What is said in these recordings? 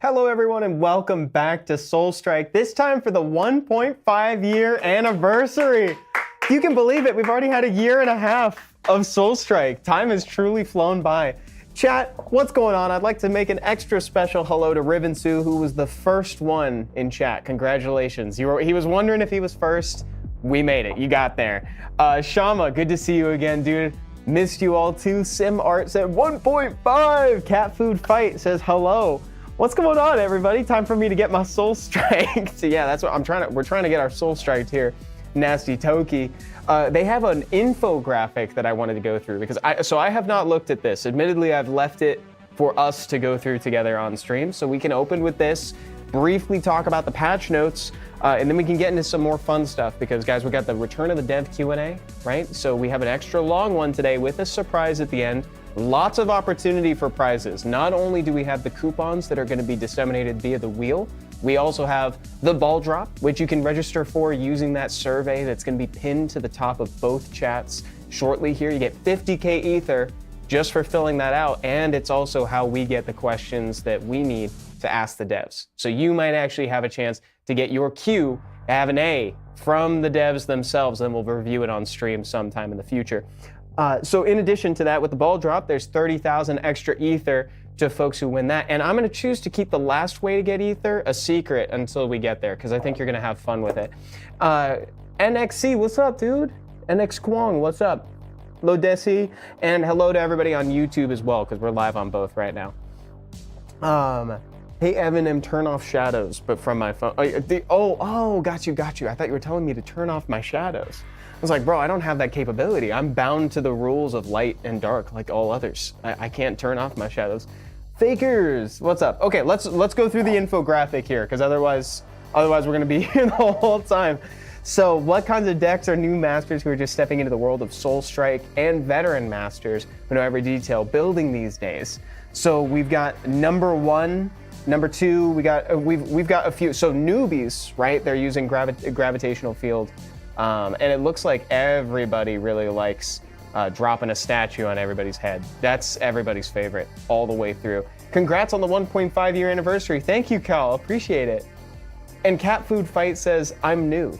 Hello everyone and welcome back to Soul Strike, this time for the 1.5 year anniversary. You can believe it, we've already had a year and a half of Soul Strike. Time has truly flown by. Chat, what's going on? I'd like to make an extra special hello to Ribbon Sue, who was the first one in chat. Congratulations. He was wondering if he was first. We made it, you got there. Shama, good to see you again, dude. Missed you all too. Sim Art said 1.5. Cat Food Fight says hello. What's going on, everybody? Time for me to get my soul striked. Yeah, that's what we're trying to get our soul striked here. Nasty Toki. They have an infographic that I wanted to go through because I have not looked at this. Admittedly, I've left it for us to go through together on stream. So we can open with this, briefly talk about the patch notes, and then we can get into some more fun stuff because, guys, we got the Return of the Dev Q&A, right? So we have an extra long one today with a surprise at the end. Lots of opportunity for prizes. Not only do we have the coupons that are going to be disseminated via the wheel, we also have the ball drop, which you can register for using that survey that's going to be pinned to the top of both chats shortly here. You get 50K Ether just for filling that out, and it's also how we get the questions that we need to ask the devs. So you might actually have a chance to get your Q, have an A from the devs themselves, and we'll review it on stream sometime in the future. So in addition to that, with the ball drop, there's 30,000 extra Ether to folks who win that. And I'm going to choose to keep the last way to get Ether a secret until we get there, because I think you're going to have fun with it. NXC, what's up, dude? NX Kwong, what's up? Hello, Desi. And hello to everybody on YouTube as well, because we're live on both right now. Hey, Evan, turn off shadows, but from my phone. Got you. I thought you were telling me to turn off my shadows. I was like, bro, I don't have that capability. I'm bound to the rules of light and dark like all others. I can't turn off my shadows. Fakers, what's up? Okay, let's go through the infographic here, because otherwise we're gonna be here the whole time. So what kinds of decks are new masters who are just stepping into the world of Soul Strike and veteran masters who know every detail building these days? So we've got number one, number two, we've got a few. So newbies, right? They're using gravitational field. And it looks like everybody really likes dropping a statue on everybody's head. That's everybody's favorite all the way through. Congrats on the 1.5 year anniversary. Thank you, Cal. Appreciate it. And Cat Food Fight says, I'm new.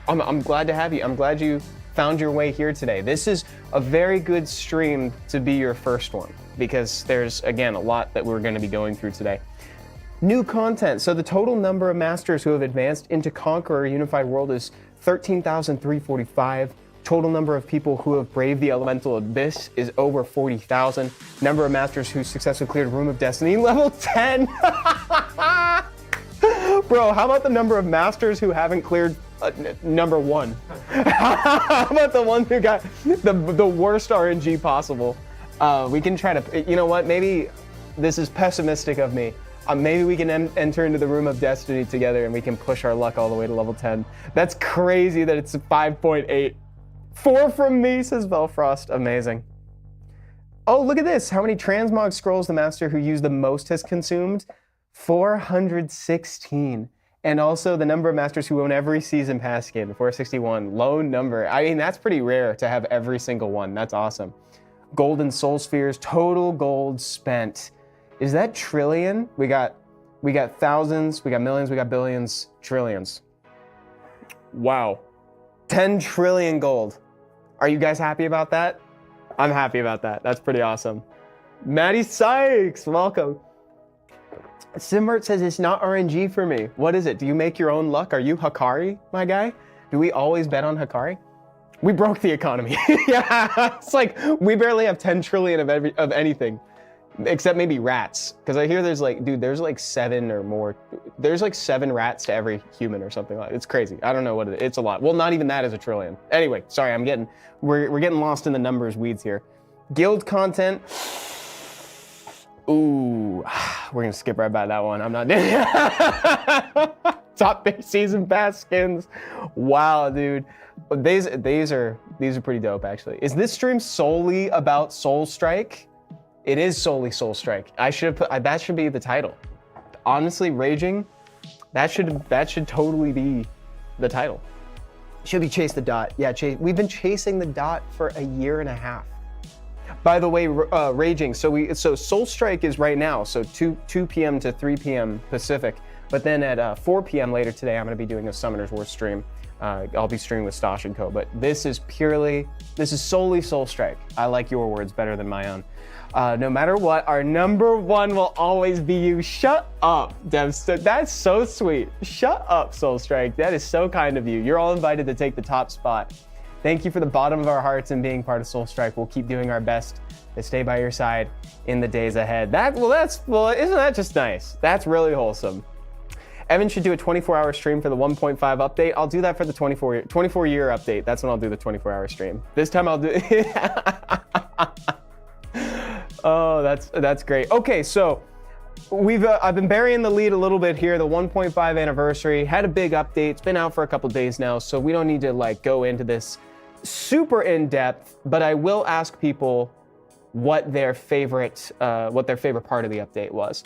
I'm glad to have you. I'm glad you found your way here today. This is a very good stream to be your first one because there's, again, a lot that we're going to be going through today. New content. So the total number of masters who have advanced into Conqueror Unified World is 13,345. Total number of people who have braved the elemental abyss is over 40,000. Number of masters who successfully cleared Room of Destiny, level 10. Bro, how about the number of masters who haven't cleared number one? How about the ones who got the worst RNG possible? We can try to, you know what, maybe this is pessimistic of me. Maybe we can enter into the Room of Destiny together and we can push our luck all the way to level 10. That's crazy that it's 5.8. 4 from me, says Velfrost. Amazing. Oh, look at this. How many transmog scrolls the master who used the most has consumed? 416. And also the number of masters who own every season pass skin, 461. Low number. I mean, that's pretty rare to have every single one. That's awesome. Golden Soul Spheres, total gold spent. Is that trillion? We got thousands, we got millions, we got billions, trillions. Wow. 10 trillion gold. Are you guys happy about that? I'm happy about that. That's pretty awesome. Maddie Sykes, welcome. Simbert says it's not RNG for me. What is it? Do you make your own luck? Are you Hikari, my guy? Do we always bet on Hikari? We broke the economy. Yeah, it's like we barely have 10 trillion of anything. Except maybe rats, because I hear there's like, dude, there's like 7 or more. There's like 7 rats to every human or something like that. It's crazy. I don't know what it is. It's a lot. Well, not even that is a trillion. Anyway, sorry, we're getting lost in the numbers weeds here. Guild content. Ooh, we're gonna skip right by that one. I'm not doing top season pass skins. Wow, dude. These are pretty dope actually. Is this stream solely about Soul Strike? It is solely Soul Strike. I should put that should be the title. Honestly, raging, that should totally be the title. Should be Chase the Dot. Yeah, we've been chasing the dot for a year and a half. By the way, Raging, so Soul Strike is right now, so 2 p.m. to 3 p.m. Pacific, but then at 4 p.m. later today, I'm going to be doing a Summoner's War stream. I'll be streaming with Stosh and Co, but this is solely Soul Strike. I like your words better than my own. No matter what, our number one will always be you. Shut up, Devster. That's so sweet. Shut up, Soul Strike. That is so kind of you. You're all invited to take the top spot. Thank you for the bottom of our hearts and being part of Soul Strike. We'll keep doing our best to stay by your side in the days ahead. Isn't that just nice? That's really wholesome. Evan should do a 24-hour stream for the 1.5 update. I'll do that for the 24-year update. That's when I'll do the 24-hour stream. This time I'll do. Oh, that's great. Okay, so I've been burying the lead a little bit here. The 1.5 anniversary had a big update. It's been out for a couple days now, so we don't need to like go into this super in depth. But I will ask people what their favorite part of the update was.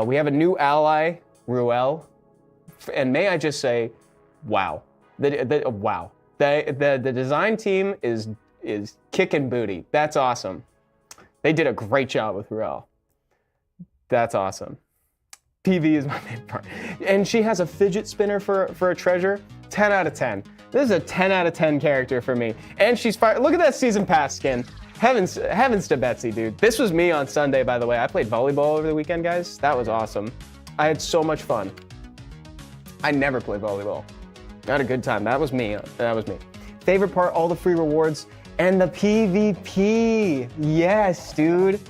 We have a new ally, Ruel, and may I just say, wow, wow. The design team is kicking booty. That's awesome. They did a great job with Ruel. That's awesome. PV is my main part. And she has a fidget spinner for a treasure. 10 out of 10. This is a 10 out of 10 character for me. And she's fire. Look at that season pass skin. Heavens to Betsy, dude. This was me on Sunday, by the way. I played volleyball over the weekend, guys. That was awesome. I had so much fun. I never played volleyball. I had a good time. That was me. Favorite part, all the free rewards and the PvP. Yes, dude.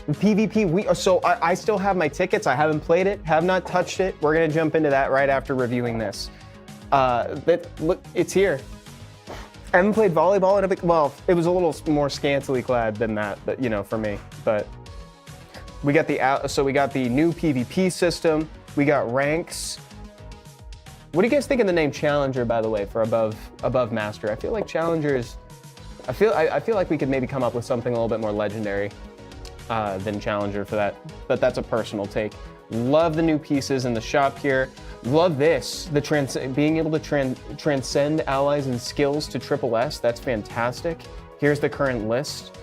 The PvP, so I still have my tickets. I haven't played it, have not touched it. We're gonna jump into that right after reviewing this. Look, it's here. I haven't played volleyball in a bit. Well, it was a little more scantily clad than that, but you know, for me. But we got the new PvP system. We got ranks. What do you guys think of the name Challenger, by the way, for above Master? I feel like Challenger is. I feel like we could maybe come up with something a little bit more legendary than Challenger for that, but that's a personal take. Love the new pieces in the shop here. Love this, being able to transcend allies and skills to SSS. That's fantastic. Here's the current list.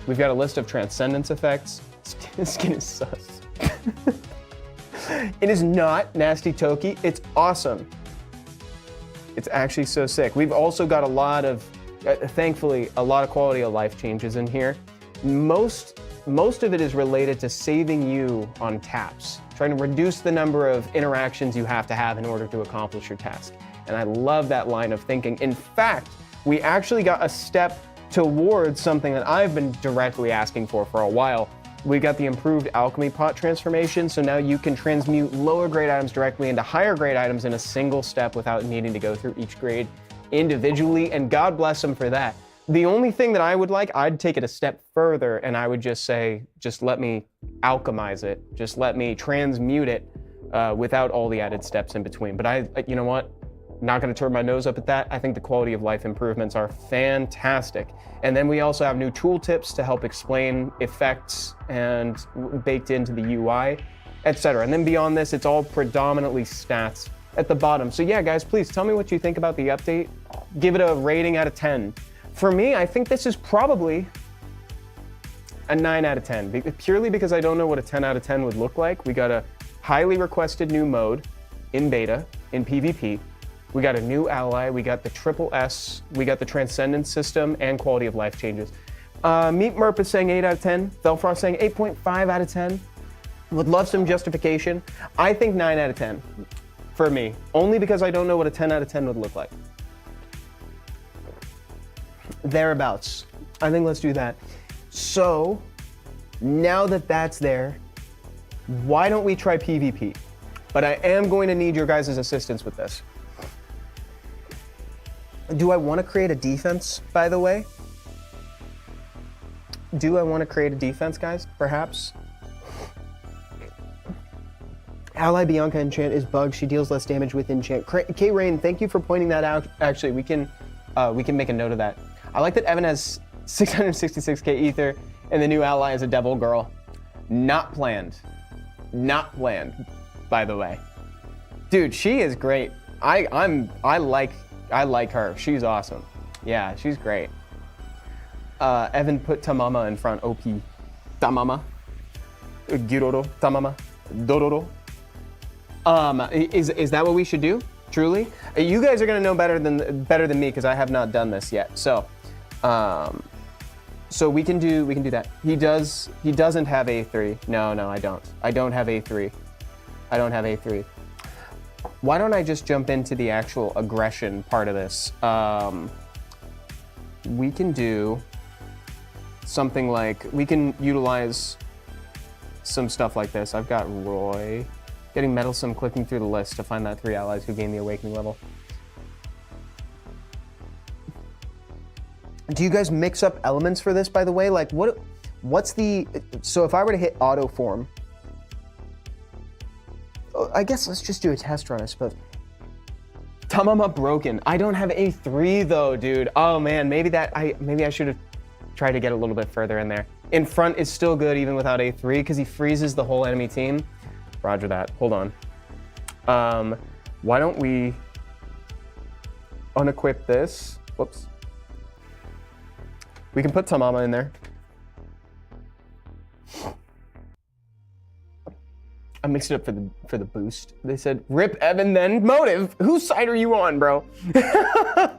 We've got a list of transcendence effects. Skin is sus. It is not nasty Toki. It's awesome. It's actually so sick. We've also got a lot of, thankfully, a lot of quality of life changes in here. Most of it is related to saving you on taps, trying to reduce the number of interactions you have to have in order to accomplish your task. And I love that line of thinking. In fact, we actually got a step towards something that I've been directly asking for a while. We got the improved alchemy pot transformation, so now you can transmute lower grade items directly into higher grade items in a single step without needing to go through each grade individually, and God bless them for that. The only thing that I would like, I'd take it a step further and I would just say, just let me alchemize it. Just let me transmute it without all the added steps in between. But you know what? Not gonna turn my nose up at that. I think the quality of life improvements are fantastic. And then we also have new tooltips to help explain effects and baked into the UI, etc. And then beyond this, it's all predominantly stats at the bottom. So yeah, guys, please tell me what you think about the update. Give it a rating out of 10. For me, I think this is probably a 9 out of 10, purely because I don't know what a 10 out of 10 would look like. We got a highly requested new mode in beta, in PvP. We got a new ally, we got the SSS, we got the Transcendence system, and quality of life changes. Meat Merp is saying 8 out of 10. Felfrost saying 8.5 out of 10. Would love some justification. I think 9 out of 10 for me, only because I don't know what a 10 out of 10 would look like. Thereabouts. I think let's do that. So, now that that's there, why don't we try PvP? But I am going to need your guys' assistance with this. Do I want to create a defense, by the way? Do I want to create a defense, guys? Perhaps? Ally Bianca enchant is bugged. She deals less damage with enchant. K-Rain, thank you for pointing that out. Actually, we can make a note of that. I like that Evan has 666k ether and the new ally is a devil girl. Not planned. Not planned, by the way. Dude, she is great. I like her. She's awesome. Yeah, she's great. Evan put Tamama in front. OP. Tamama. Giroro. Tamama. Dororo. Is that what we should do? Truly? You guys are gonna know better than me because I have not done this yet. So we can do that. He doesn't have A3. No, I don't. I don't have A3. I don't have A3. Why don't I just jump into the actual aggression part of this? We can do something like, we can utilize some stuff like this. I've got Roy. Getting meddlesome, clicking through the list to find that 3 allies who gain the awakening level. Do you guys mix up elements for this, by the way? Like, what's the, so if I were to hit auto form, I guess let's just do a test run, I suppose. Tamama broken. I don't have A3 though, dude. Oh man, maybe I should have tried to get a little bit further in there. In front is still good even without A3 because he freezes the whole enemy team. Roger that. Hold on. Why don't we unequip this? Whoops. We can put Tamama in there. I mixed it up for the boost. They said, rip Evan, then motive. Whose side are you on, bro?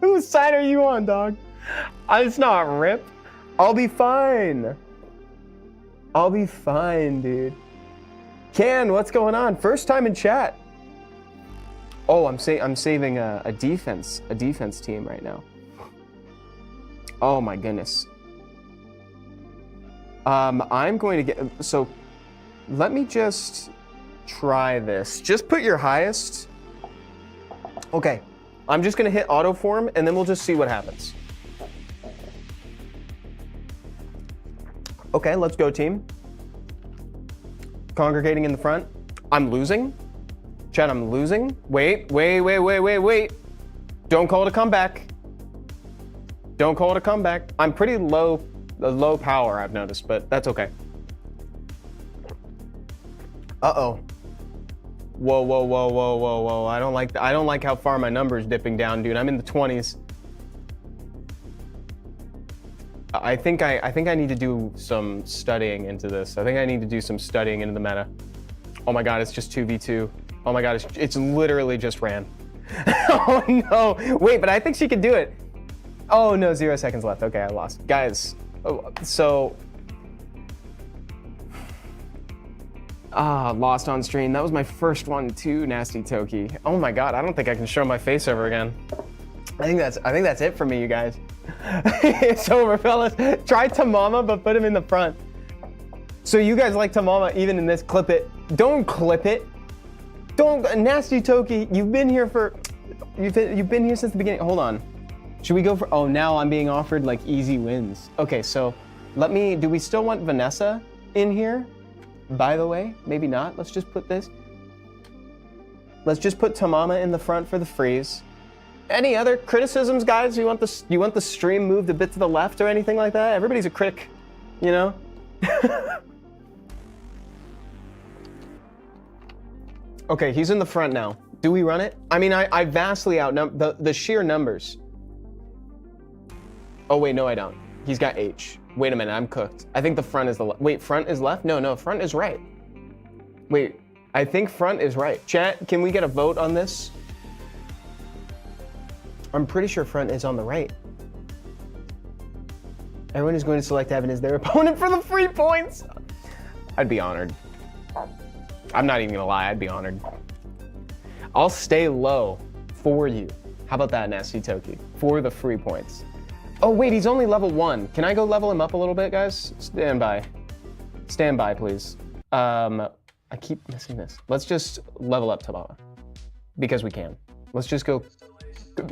Whose side are you on, dog? It's not rip. I'll be fine. I'll be fine, dude. Ken, what's going on? First time in chat. Oh, I'm saving a defense team right now. Oh my goodness. I'm going to get, so let me just try this. Just put your highest. Okay, I'm just gonna hit auto form and then we'll just see what happens. Okay, let's go team. Congregating in the front. I'm losing. Chad, I'm losing. Wait. Don't call it a comeback. Don't call it a comeback. I'm pretty low power, I've noticed, but that's okay. Uh-oh. Whoa. I don't like how far my number's dipping down, dude. I'm in the 20s. I think I need to do some studying into this. I think I need to do some studying into the meta. Oh my god, it's just 2v2. Oh my god, it's literally just ran. Oh no, wait, but I think she could do it. Oh no, 0 seconds left. Okay, I lost. Guys, so... lost on stream. That was my first one too, Nasty Toki. Oh my god, I don't think I can show my face ever again. I think that's it for me, you guys. It's over, fellas. Try Tamama, but put him in the front. So you guys like Tamama even in this? Clip it. Don't clip it. Don't. Nasty Toki, you've been here since the beginning. Hold on. Should we go for? Oh, now I'm being offered like easy wins. Okay, so do we still want Vanessa in here? By the way, maybe not. Let's just put this. Let's just put Tamama in the front for the freeze. Any other criticisms, guys? You want the stream moved a bit to the left or anything like that? Everybody's a critic, you know? Okay, he's in the front now. Do we run it? I mean, I vastly outnumber the sheer numbers. Oh wait, no I don't. He's got H. Wait a minute, I'm cooked. I think the front is the left. Wait, front is left? No, front is right. Wait, I think front is right. Chat, can we get a vote on this? I'm pretty sure front is on the right. Everyone is going to select Evan as their opponent for the free points. I'd be honored. I'm not even gonna lie, I'd be honored. I'll stay low for you. How about that, Nasty Toki? For the free points. Oh wait, he's only level 1. Can I go level him up a little bit, guys? Stand by. Stand by, please. I keep missing this. Let's just level up Tamama. Because we can. Let's just go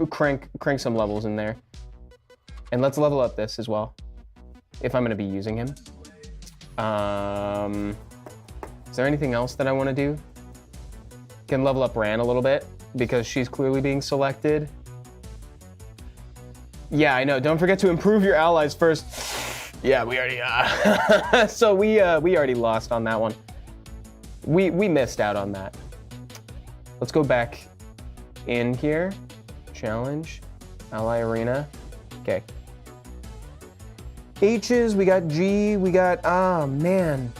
crank some levels in there. And let's level up this as well. If I'm gonna be using him. Is there anything else that I wanna do? Can level up Ran a little bit because she's clearly being selected. Yeah, I know. Don't forget to improve your allies first. Yeah, we already so we already lost on that one. We missed out on that. Let's go back in here. Challenge, ally arena. Okay. H's, we got G, we got, ah, man.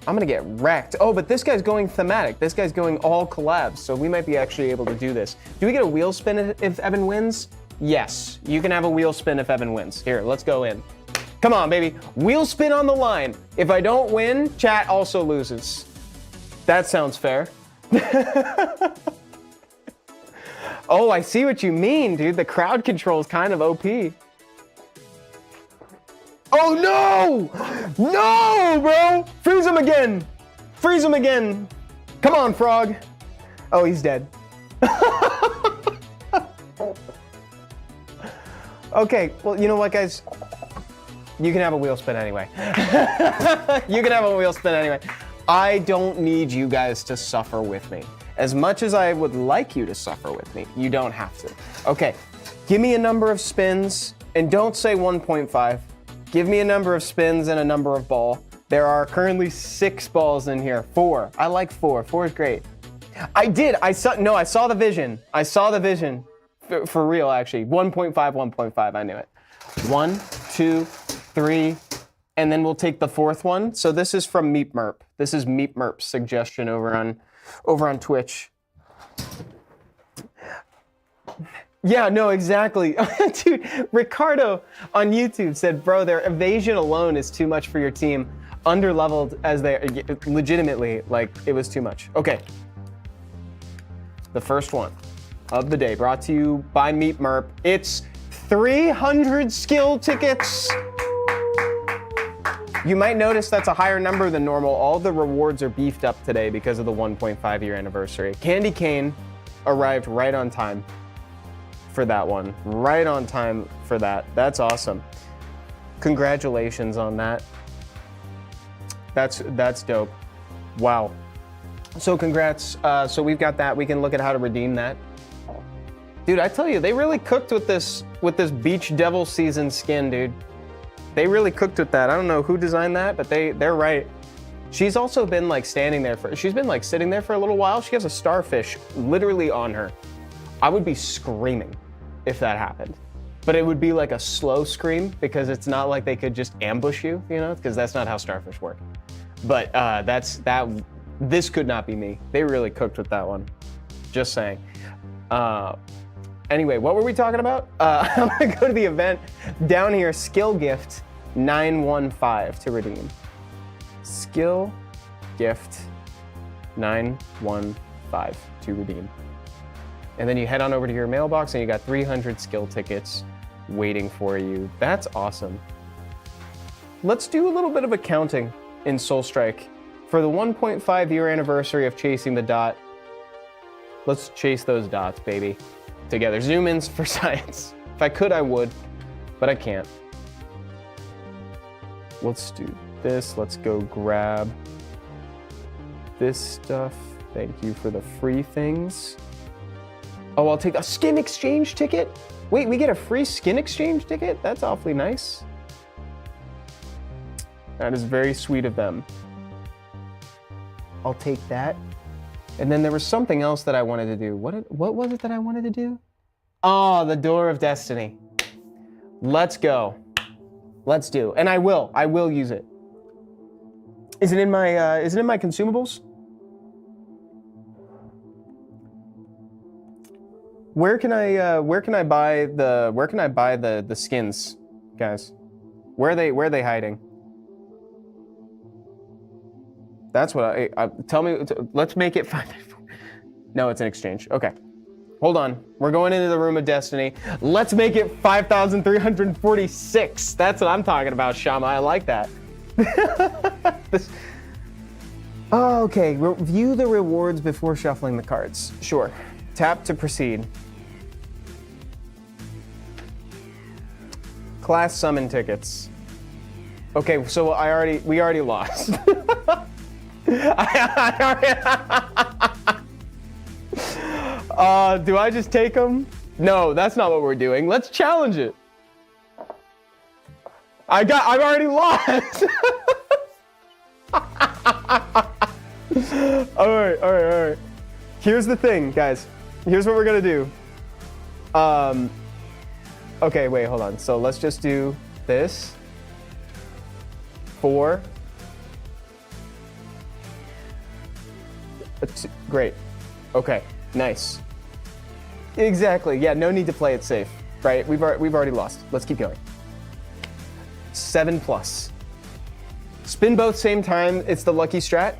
I'm gonna get wrecked. Oh, but this guy's going thematic. This guy's going all collabs, so we might be actually able to do this. Do we get a wheel spin if Evan wins? Yes, you can have a wheel spin if Evan wins. Here, let's go in. Come on, baby. Wheel spin on the line. If I don't win, chat also loses. That sounds fair. Oh, I see what you mean, dude. The crowd control is kind of OP. Oh, no! No, bro! Freeze him again! Freeze him again! Come on, frog. Oh, he's dead. Okay, well, you know what, guys? You can have a wheel spin anyway. You can have a wheel spin anyway. I don't need you guys to suffer with me. As much as I would like you to suffer with me, you don't have to. Okay, give me a number of spins, and don't say 1.5. Give me a number of spins and a number of ball. There are currently 6 balls in here. 4. I like 4. 4 is great. I saw the vision. I saw the vision. For real, actually. 1.5, 1.5. I knew it. 1, 2, 3, and then we'll take the 4th one. So this is from Meep Merp. This is Meep Merp's suggestion over on Twitch. Yeah, no, exactly. Dude, Ricardo on YouTube said, bro, their evasion alone is too much for your team. Underleveled as they legitimately, like, it was too much. Okay. The first one of the day brought to you by Meep Merp. It's 300 skill tickets. You might notice that's a higher number than normal. All the rewards are beefed up today because of the 1.5 year anniversary. Candy Cane arrived right on time for that one. Right on time for that. That's awesome. Congratulations on that. That's dope. Wow. So congrats. So we've got that. We can look at how to redeem that. Dude, I tell you, they really cooked with this Beach Devil season skin, dude. They really cooked with that. I don't know who designed that, but they're right. She's also been like standing there she's been like sitting there for a little while. She has a starfish literally on her. I would be screaming if that happened. But it would be like a slow scream because it's not like they could just ambush you, you know, because that's not how starfish work. But this could not be me. They really cooked with that one. Just saying. Anyway, what were we talking about? I'm gonna go to the event down here, skill gift 915 to redeem. Skill gift 915 to redeem. And then you head on over to your mailbox and you got 300 skill tickets waiting for you. That's awesome. Let's do a little bit of accounting in Soul Strike. For the 1.5 year anniversary of chasing the dot, let's chase those dots, baby. Together. Zoom ins for science. If I could, I would, but I can't. Let's do this. Let's go grab this stuff. Thank you for the free things. Oh, I'll take a skin exchange ticket. Wait, we get a free skin exchange ticket? That's awfully nice. That is very sweet of them. I'll take that. And then there was something else that I wanted to do. What was it that I wanted to do? Oh, the Door of Destiny. Let's go. Let's do. And I will use it. Is it in my consumables? Where can I buy the skins, guys? Where are they hiding? That's what tell me. Let's make it 5. No, it's an exchange. Okay, hold on. We're going into the Room of Destiny. Let's make it 5,346. That's what I'm talking about, Shama. I like that. Oh, okay. View the rewards before shuffling the cards. Sure. Tap to proceed. Class summon tickets. Okay, so we already lost. Do I just take them? No, that's not what we're doing. Let's challenge it. I've already lost. All right. Here's the thing, guys. Here's what we're gonna do. Okay, wait, hold on. So let's just do this. 4. Great. Okay, nice. Exactly. Yeah, no need to play it safe, right? We've already lost. Let's keep going. 7+. Spin both same time. It's the lucky strat.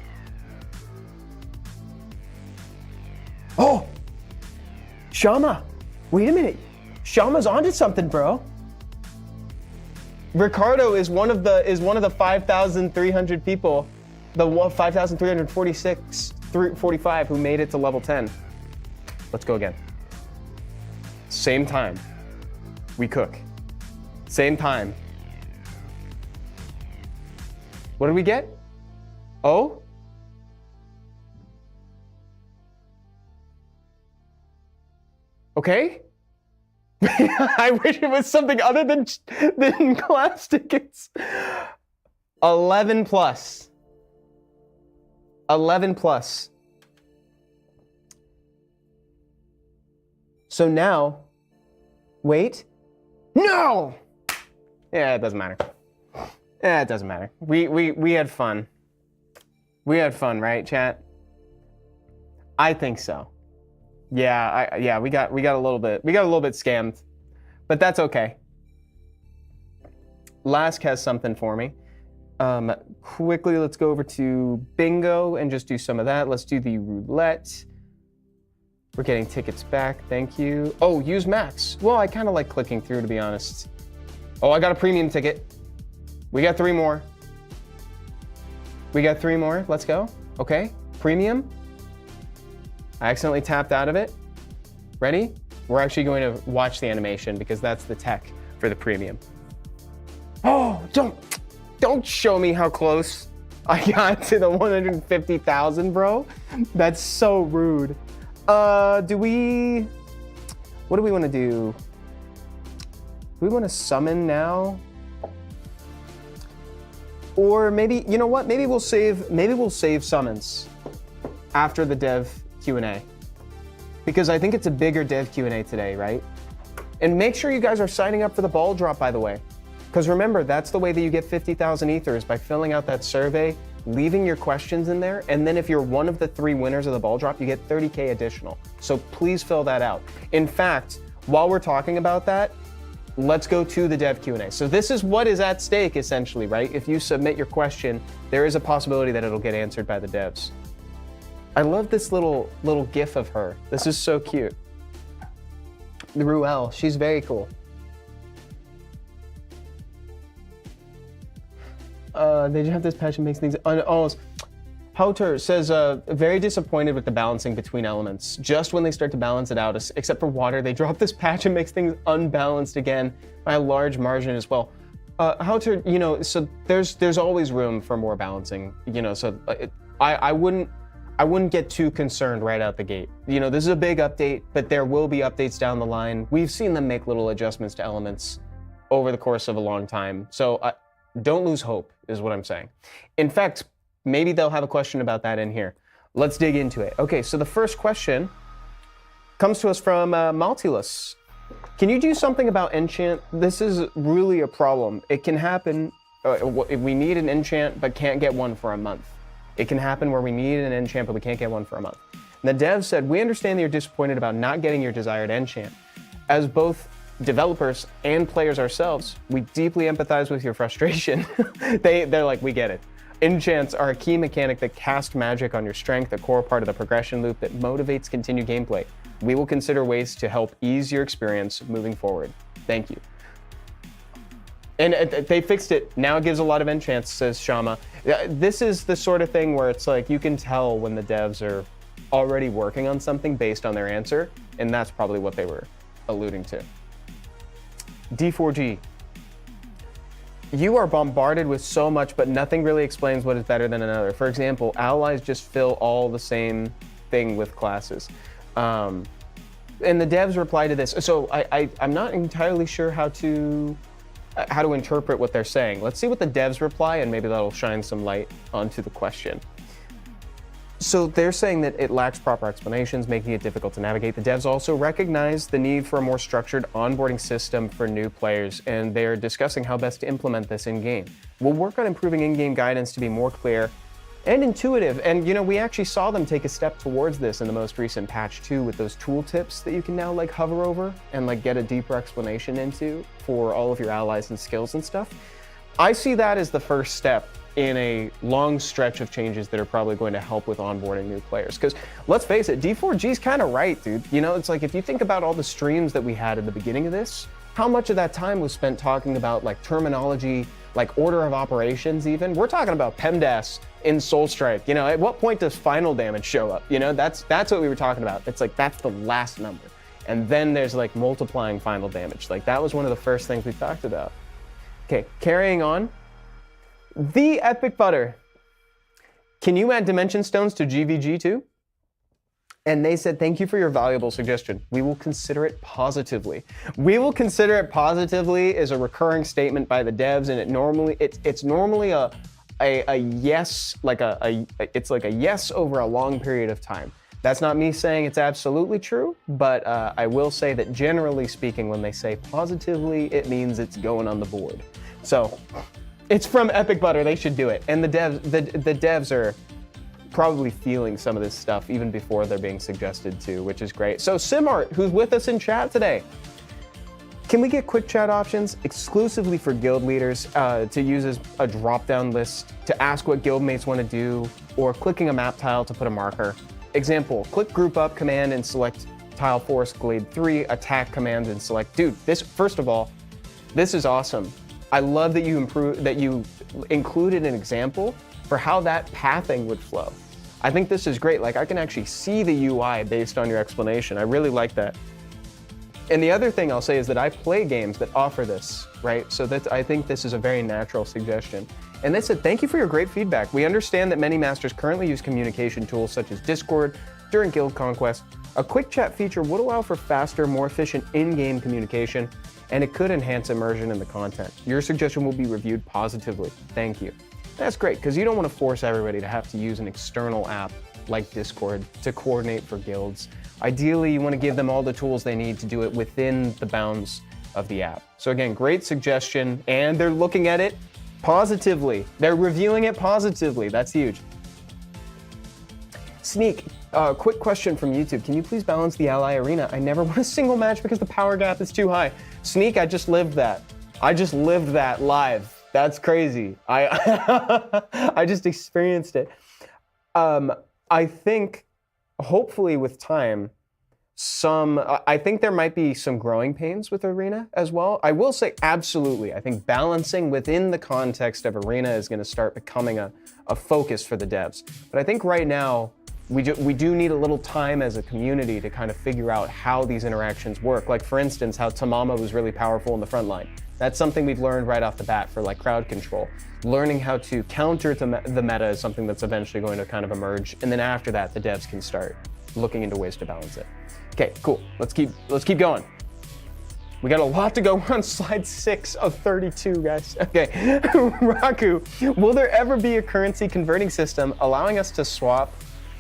Oh, Shama. Wait a minute. Shama's onto something, bro. Ricardo is one of the 5,300 people, the 5,346, 45 who made it to level 10. Let's go again. Same time. We cook. Same time. What did we get? Oh? Okay. I wish it was something other than class tickets. 11+. 11+. So now, wait. No! Yeah, it doesn't matter. Yeah, it doesn't matter. We had fun. We had fun, right, chat? I think so. Yeah, we got a little bit scammed, but that's okay. Lask has something for me. Quickly, let's go over to bingo and just do some of that. Let's do the roulette. We're getting tickets back, thank you. Oh, use max. Well, I kind of like clicking through, to be honest. Oh, I got a premium ticket. We got 3 more. We got 3 more, let's go. Okay, premium. I accidentally tapped out of it. Ready? We're actually going to watch the animation because that's the tech for the premium. Oh, don't show me how close I got to the 150,000, bro. That's so rude. What do we want to do? Do we want to summon now? Or maybe, you know what? Maybe we'll save summons after the dev Q&A, because I think it's a bigger dev Q&A today, right? And make sure you guys are signing up for the ball drop, by the way, because remember, that's the way that you get 50,000 ethers, by filling out that survey, leaving your questions in there, and then if you're one of the 3 winners of the ball drop, you get 30K additional. So please fill that out. In fact, while we're talking about that, let's go to the dev Q&A. So this is what is at stake, essentially, right? If you submit your question, there is a possibility that it'll get answered by the devs. I love this little gif of her. This is so cute. Ruel, she's very cool. They have this patch that makes things almost. Houter says, very disappointed with the balancing between elements. Just when they start to balance it out, except for water, they drop this patch and makes things unbalanced again by a large margin as well. Houter, you know, so there's always room for more balancing, you know, so I wouldn't get too concerned right out the gate. You know, this is a big update, but there will be updates down the line. We've seen them make little adjustments to elements over the course of a long time. So don't lose hope, is what I'm saying. In fact, maybe they'll have a question about that in here. Let's dig into it. Okay, so the first question comes to us from Maltulus. Can you do something about enchant? This is really a problem. It can happen if we need an enchant but can't get one for a month. It can happen where we need an enchant, but we can't get one for a month. And the dev said, we understand that you're disappointed about not getting your desired enchant. As both developers and players ourselves, we deeply empathize with your frustration. They're like, we get it. Enchants are a key mechanic that cast magic on your strength, a core part of the progression loop that motivates continued gameplay. We will consider ways to help ease your experience moving forward. Thank you. And they fixed it. Now it gives a lot of enchants, says Shama. This is the sort of thing where it's like you can tell when the devs are already working on something based on their answer, and that's probably what they were alluding to. D4G. You are bombarded with so much, but nothing really explains what is better than another. For example, allies just fill all the same thing with classes. And the devs reply to this. So I'm not entirely sure how to interpret what they're saying. Let's see what the devs reply, and maybe that'll shine some light onto the question. So they're saying that it lacks proper explanations, making it difficult to navigate. The devs also recognize the need for a more structured onboarding system for new players, and they're discussing how best to implement this in game. We'll work on improving in-game guidance to be more clear and intuitive. And we actually saw them take a step towards this in the most recent patch too, with those tooltips that you can now like hover over and like get a deeper explanation into for all of your allies and skills and stuff. I see that as the first step in a long stretch of changes that are probably going to help with onboarding new players. Because let's face it, D4G's kind of right, dude. It's like if you think about all the streams that we had at the beginning of this, how much of that time was spent talking about like terminology, like order of operations even? We're talking about PEMDAS in Soulstrike. At what point does final damage show up? That's what we were talking about. It's like that's the last number. And then there's like multiplying final damage. Like that was one of the first things we talked about. Okay, carrying on. The Epic Butter. Can you add dimension stones to GVG too? And they said, thank you for your valuable suggestion. We will consider it positively. We will consider it positively is a recurring statement by the devs, and it's normally a yes, it's like a yes over a long period of time. That's not me saying it's absolutely true, but I will say that generally speaking, when they say positively, it means it's going on the board. So it's from Epic Butter, they should do it. And the devs are probably feeling some of this stuff even before they're being suggested to, which is great. So Simart, who's with us in chat today, can we get quick chat options exclusively for guild leaders to use as a drop-down list to ask what guildmates want to do, or clicking a map tile to put a marker? Example, click group up command and select tile force glade 3, attack command and select. Dude, first of all, this is awesome. I love that you included an example for how that pathing would flow. I think this is great. Like I can actually see the UI based on your explanation. I really like that. And the other thing I'll say is that I play games that offer this, right? So I think this is a very natural suggestion. And they said, thank you for your great feedback. We understand that many masters currently use communication tools such as Discord during guild conquest. A quick chat feature would allow for faster, more efficient in-game communication, and it could enhance immersion in the content. Your suggestion will be reviewed positively. Thank you. That's great, because you don't want to force everybody to have to use an external app like Discord to coordinate for guilds. Ideally, you want to give them all the tools they need to do it within the bounds of the app. So again, great suggestion, and they're looking at it positively. They're reviewing it positively. That's huge. Sneak, quick question from YouTube. Can you please balance the ally arena? I never won a single match because the power gap is too high. Sneak, I just lived that. I just lived that live. That's crazy. I just experienced it. I think hopefully with time, I think there might be some growing pains with Arena as well. I will say absolutely. I think balancing within the context of Arena is going to start becoming a focus for the devs. But I think right now, we do need a little time as a community to kind of figure out how these interactions work. Like for instance, how Tamama was really powerful in the front line. That's something we've learned right off the bat for like crowd control. Learning how to counter the meta is something that's eventually going to kind of emerge. And then after that, the devs can start looking into ways to balance it. Okay, cool. Let's keep going. We got a lot to go. We're on slide 6 of 32, guys. Okay, Raku, will there ever be a currency converting system allowing us to swap,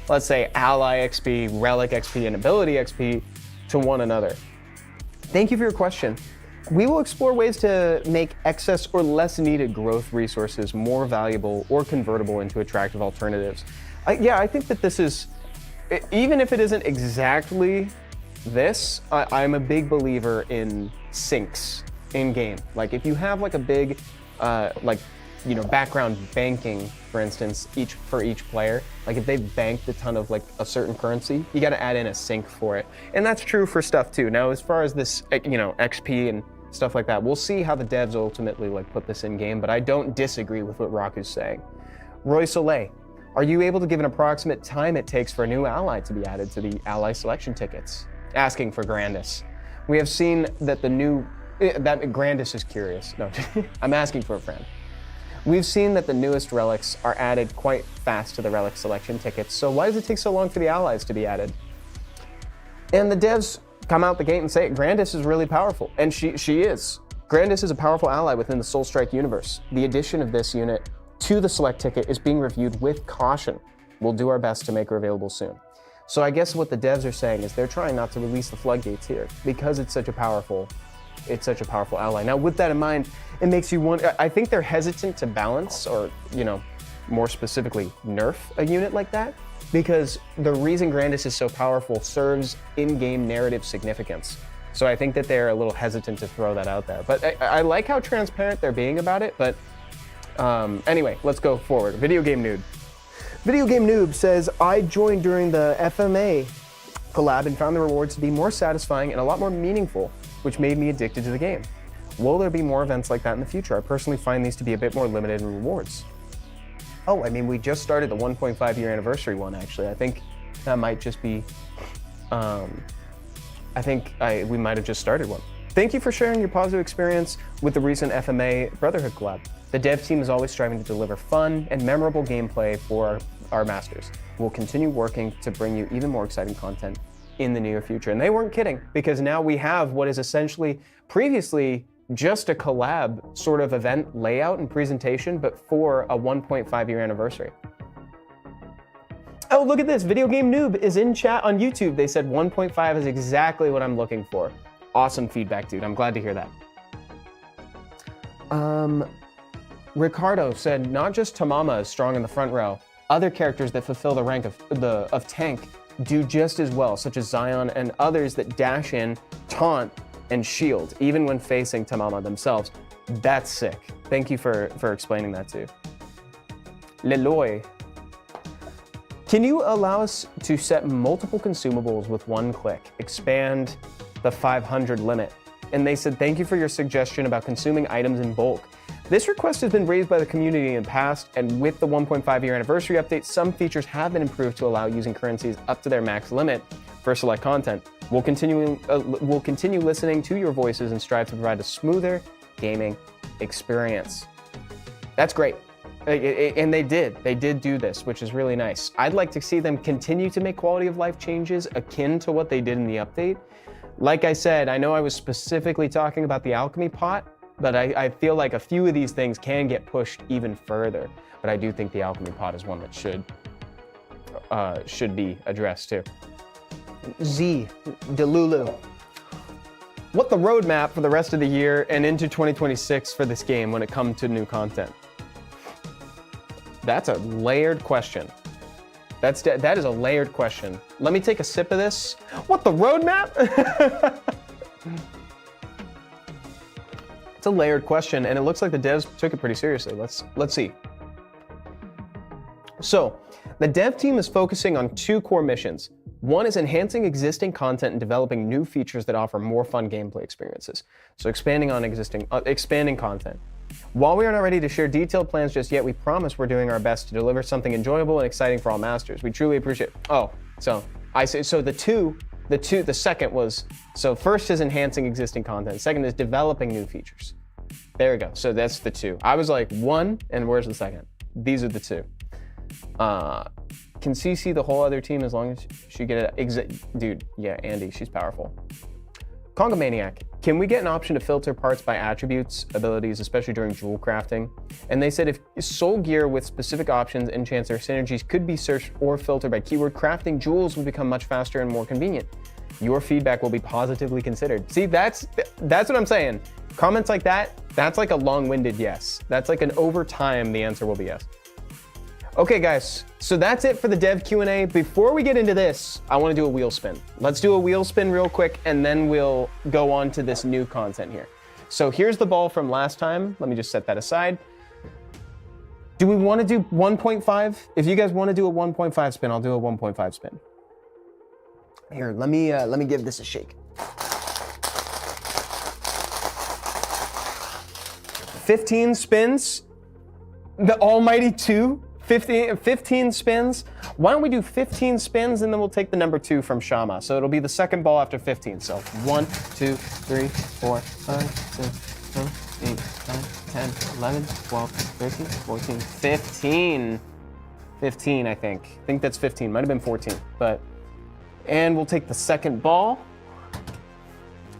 let's say, ally XP, relic XP, and ability XP to one another? Thank you for your question. We will explore ways to make excess or less needed growth resources more valuable or convertible into attractive alternatives. Yeah, I think that this is, even if it isn't exactly this, I'm a big believer in syncs in game. Like if you have like a big, background banking, for instance, for each player, like if they've banked a ton of like a certain currency, you got to add in a sync for it. And that's true for stuff too. Now, as far as this, XP and stuff like that, we'll see how the devs ultimately like put this in game, but I don't disagree with what Raku's saying. Roy Soleil, are you able to give an approximate time it takes for a new ally to be added to the ally selection tickets? Asking for Grandis. We have seen that that Grandis is curious. No, I'm asking for a friend. We've seen that the newest relics are added quite fast to the relic selection tickets, so why does it take so long for the allies to be added? And the devs come out the gate and say, Grandis is really powerful, and she is. Grandis is a powerful ally within the Soulstrike universe. The addition of this unit to the select ticket is being reviewed with caution. We'll do our best to make her available soon. So I guess what the devs are saying is they're trying not to release the floodgates here because it's such a powerful it's such a powerful ally. Now, with that in mind, it makes you wonder, I think they're hesitant to balance or, more specifically, nerf a unit like that, because the reason Grandis is so powerful serves in-game narrative significance. So I think that they're a little hesitant to throw that out there. But I like how transparent they're being about it, but anyway, let's go forward. Video Game Noob. Video Game Noob says, I joined during the FMA collab and found the rewards to be more satisfying and a lot more meaningful, which made me addicted to the game. Will there be more events like that in the future? I personally find these to be a bit more limited in rewards. Oh, I mean, we just started the 1.5 year anniversary one, actually. I think that might just be, we might have just started one. Thank you for sharing your positive experience with the recent FMA Brotherhood collab. The dev team is always striving to deliver fun and memorable gameplay for our masters. We'll continue working to bring you even more exciting content in the near future. And they weren't kidding, because now we have what is essentially previously just a collab sort of event layout and presentation, but for a 1.5 year anniversary. Oh, look at this. Video Game Noob is in chat on YouTube. They said 1.5 is exactly what I'm looking for. Awesome feedback, dude. I'm glad to hear that. Ricardo said, not just Tamama is strong in the front row. Other characters that fulfill the rank of tank do just as well, such as Zion and others that dash in, taunt, and shield, even when facing Tamama themselves. That's sick. Thank you for explaining that too. Leloy. Can you allow us to set multiple consumables with one click? Expand the 500 limit. And they said, thank you for your suggestion about consuming items in bulk. This request has been raised by the community in the past, and with the 1.5 year anniversary update, some features have been improved to allow using currencies up to their max limit for select content. We'll continue listening to your voices and strive to provide a smoother gaming experience. That's great. And they did do this, which is really nice. I'd like to see them continue to make quality of life changes akin to what they did in the update. Like I said, I know I was specifically talking about the alchemy pot, but I feel like a few of these things can get pushed even further. But I do think the alchemy pot is one that should be addressed too. Z, Delulu. What the roadmap for the rest of the year and into 2026 for this game when it comes to new content? That's a layered question. That is a layered question. Let me take a sip of this. What, the roadmap? It's a layered question, and it looks like the devs took it pretty seriously. Let's see. So, the dev team is focusing on two core missions. One is enhancing existing content and developing new features that offer more fun gameplay experiences. So expanding on expanding content. While we are not ready to share detailed plans just yet, we promise we're doing our best to deliver something enjoyable and exciting for all masters. We truly appreciate it. Oh, so I say, so the second was, so first is enhancing existing content. Second is developing new features. There we go. So that's the two. I was like, one, and where's the second? These are the two. Can CC the whole other team as long as she get it? Dude, yeah, Andy, she's powerful. Conga Maniac, can we get an option to filter parts by attributes, abilities, especially during jewel crafting? And they said if soul gear with specific options, enchants, or synergies could be searched or filtered by keyword, crafting jewels would become much faster and more convenient. Your feedback will be positively considered. See, that's what I'm saying. Comments like that, that's like a long-winded yes. That's like an over time, the answer will be yes. Okay, guys, so that's it for the dev Q&A. Before we get into this, I want to do a wheel spin. Let's do a wheel spin real quick, and then we'll go on to this new content here. So here's the ball from last time. Let me just set that aside. Do we want to do 1.5? If you guys want to do a 1.5 spin, I'll do a 1.5 spin. Here, let me give this a shake. 15 spins. The almighty 2. 15 spins. Why don't we do 15 spins and then we'll take the number 2 from Shama. So it'll be the second ball after 15. So 1, 2, 3, 4, 5, 6, 7, 8, 9, 10, 11, 12, 13, 14, 15. 15, I think. I think that's 15. Might have been 14. And we'll take the second ball.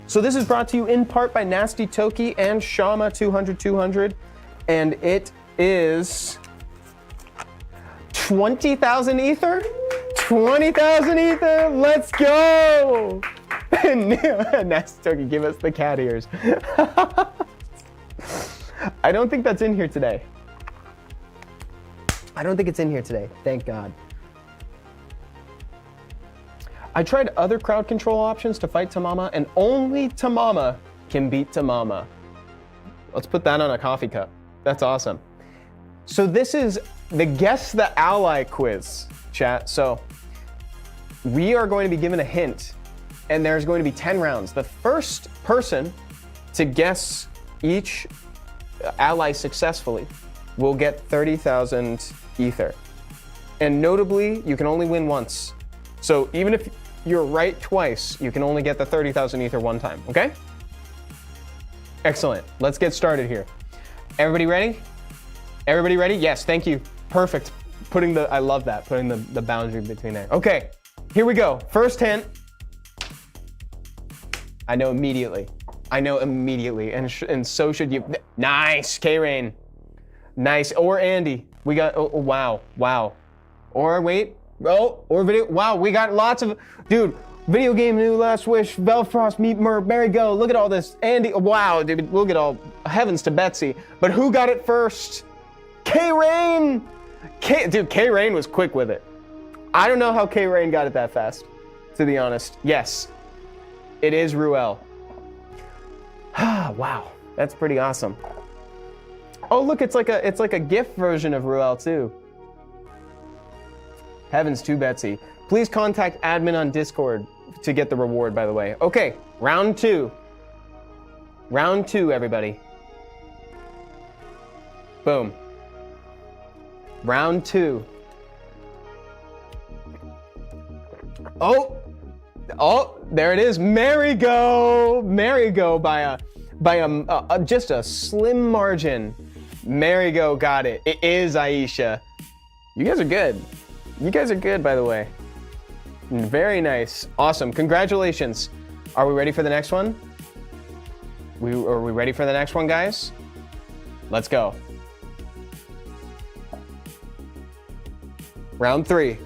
So this is brought to you in part by Nasty Toki and Shama 200. And it is 20,000 ether? 20,000 ether, let's go! Nasty Toki, give us the cat ears. I don't think that's in here today. I don't think it's in here today. Thank God. I tried other crowd control options to fight Tamama, and only Tamama can beat Tamama. Let's put that on a coffee cup. That's awesome. So this is the Guess the Ally quiz, chat. So we are going to be given a hint, and there's going to be 10 rounds. The first person to guess each ally successfully will get 30,000 ether. And notably, you can only win once. So even if you're right twice, you can only get the 30,000 ether one time, okay? Excellent. Let's get started here. Everybody ready? Everybody ready? Yes, thank you. Perfect. I love that, putting the boundary between there. Okay, here we go. First hint. I know immediately. And so should you. Nice, K-Rain. Nice, or Andy. We got, oh, wow. Or wait, or video, wow, we got lots of, dude, video game new, last wish, Belfrost, meet Mary Go, look at all this, Andy, wow, dude, look at all, heavens to Betsy. But who got it first? K-Rain! Dude, K-Rain was quick with it. I don't know how K-Rain got it that fast, to be honest. Yes, it is Ruel. Wow, that's pretty awesome. Oh, look, it's like a GIF version of Ruel too. Heavens to Betsy. Please contact admin on Discord to get the reward, by the way. Okay, round two. Round two, everybody. Boom. Round two. Oh, there it is. Mary Go by just a slim margin. Mary Go got it. It is Aisha. You guys are good. You guys are good, by the way. Very nice. Awesome. Congratulations. Are we ready for the next one? Are we ready for the next one, guys? Let's go. Round three.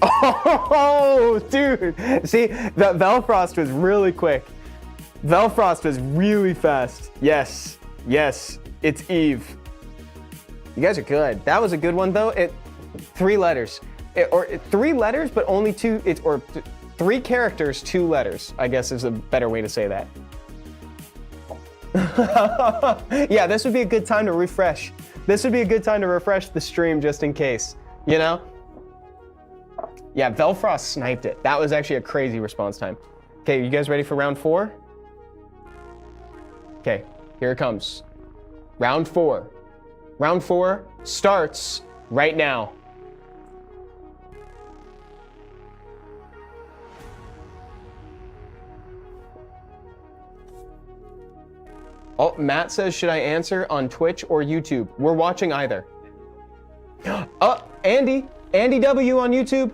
Oh, dude. See, that Velfrost was really quick. Velfrost was really fast. Yes. It's Eve. You guys are good. That was a good one, though. 3 letters. Or 3 letters, but only 2, or 3 characters, 2 letters, I guess is a better way to say that. Yeah, this would be a good time to refresh. This would be a good time to refresh the stream just in case, you know? Yeah, Velfrost sniped it. That was actually a crazy response time. Okay, you guys ready for round 4? Okay, here it comes. Round 4. Round 4 starts right now. Oh, Matt says, should I answer on Twitch or YouTube? We're watching either. Andy W on YouTube.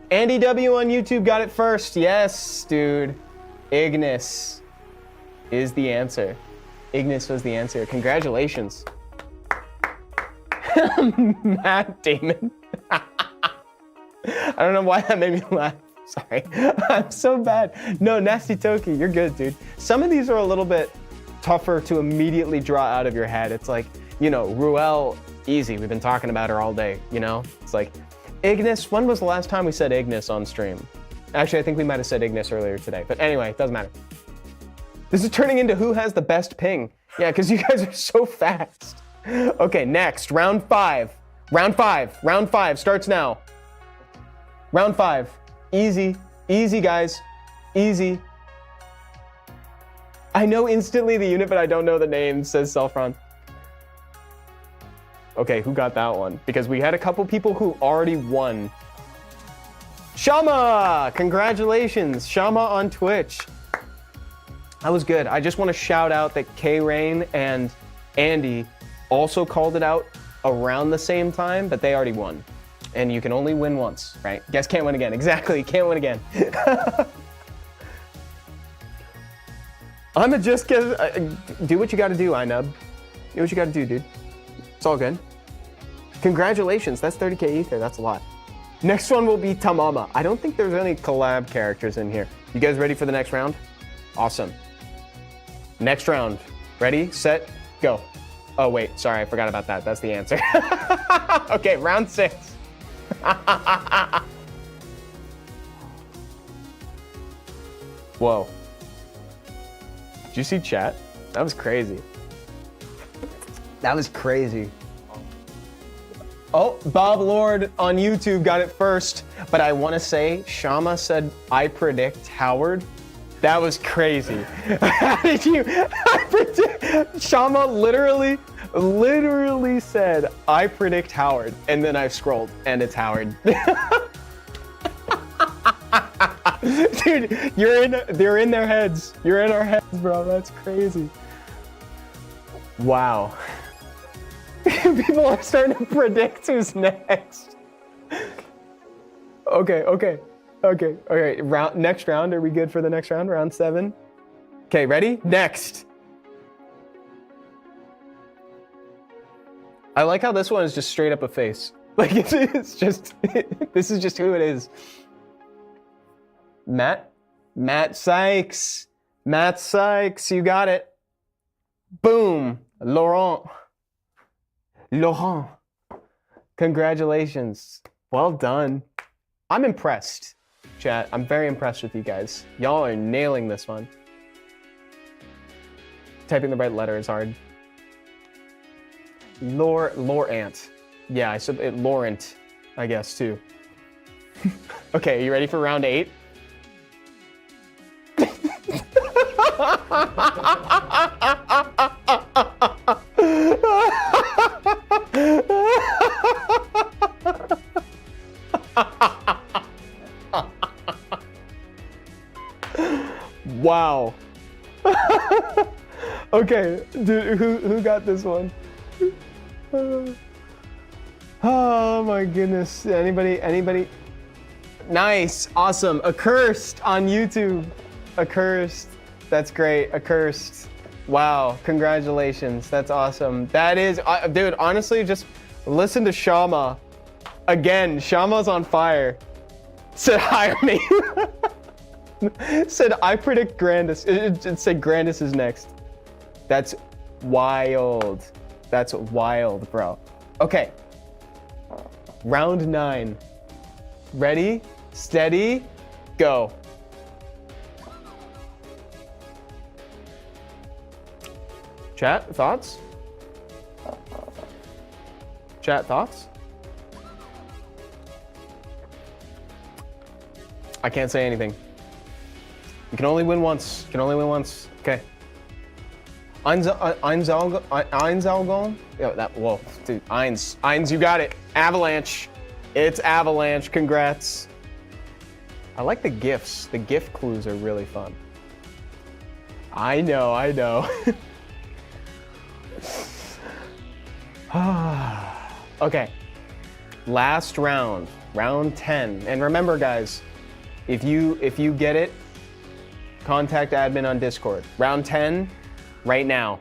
Andy W on YouTube got it first. Yes, dude. Ignis is the answer. Ignis was the answer. Congratulations. Matt Damon. I don't know why that made me laugh. Sorry. I'm so bad. No, Nasty Toki, you're good, dude. Some of these are a little bit tougher to immediately draw out of your head. It's like, you know, Ruel, easy. We've been talking about her all day, you know? It's like, Ignis, when was the last time we said Ignis on stream? Actually, I think we might have said Ignis earlier today, but anyway, it doesn't matter. This is turning into who has the best ping. Yeah, because you guys are so fast. Okay, next, round 5. Round 5 starts now. Round 5, easy, guys, easy. I know instantly the unit, but I don't know the name, says Selfron. Okay, who got that one? Because we had a couple people who already won. Shama! Congratulations, Shama on Twitch. That was good. I just want to shout out that K-Rain and Andy also called it out around the same time, but they already won. And you can only win once, right? Guess can't win again. Exactly, can't win again. I'ma just get, do what you gotta do, iNub. Do what you gotta do, dude. It's all good. Congratulations, that's 30K ether, that's a lot. Next one will be Tamama. I don't think there's any collab characters in here. You guys ready for the next round? Awesome. Next round. Ready, set, go. Oh wait, sorry, I forgot about that. That's the answer. Okay, round 6. Whoa. Did you see chat? That was crazy. That was crazy. Oh, Bob Lord on YouTube got it first, but I want to say Shama said, I predict Howard. That was crazy. How did you, I predict, Shama literally said, I predict Howard, and then I scrolled, and it's Howard. Dude, they're in their heads. You're in our heads, bro. That's crazy. Wow. People are starting to predict who's next. Okay. Next round. Are we good for the next round? Round 7. Okay, ready? Next. I like how this one is just straight up a face. Like it's just, this is just who it is. Matt Sykes, you got it. Boom, Laurent, congratulations, well done. I'm impressed, chat. I'm very impressed with you guys. Y'all are nailing this one. Typing the right letter is hard. Laurent. Yeah, I said Laurent, I guess too. Okay, are you ready for round 8? Wow. Okay, dude, who got this one? Oh my goodness. Anybody? Nice, awesome. Accursed on YouTube. Accursed. That's great. Accursed. Wow, congratulations. That's awesome. That is, dude, honestly, just listen to Shama. Again, Shama's on fire. Said, hire me. Said, I predict Grandis. It said Grandis is next. That's wild. That's wild, bro. Okay. Round 9. Ready, steady, go. Chat, thoughts? Chat, thoughts? I can't say anything. You can only win once. You can only win once. Okay. Einsalgon? Yeah, whoa, dude, Eins, you got it. Avalanche. It's Avalanche, congrats. I like the GIFs. The GIF clues are really fun. I know. Okay, last round, round 10. And remember guys, if you get it, contact admin on Discord. Round 10, right now.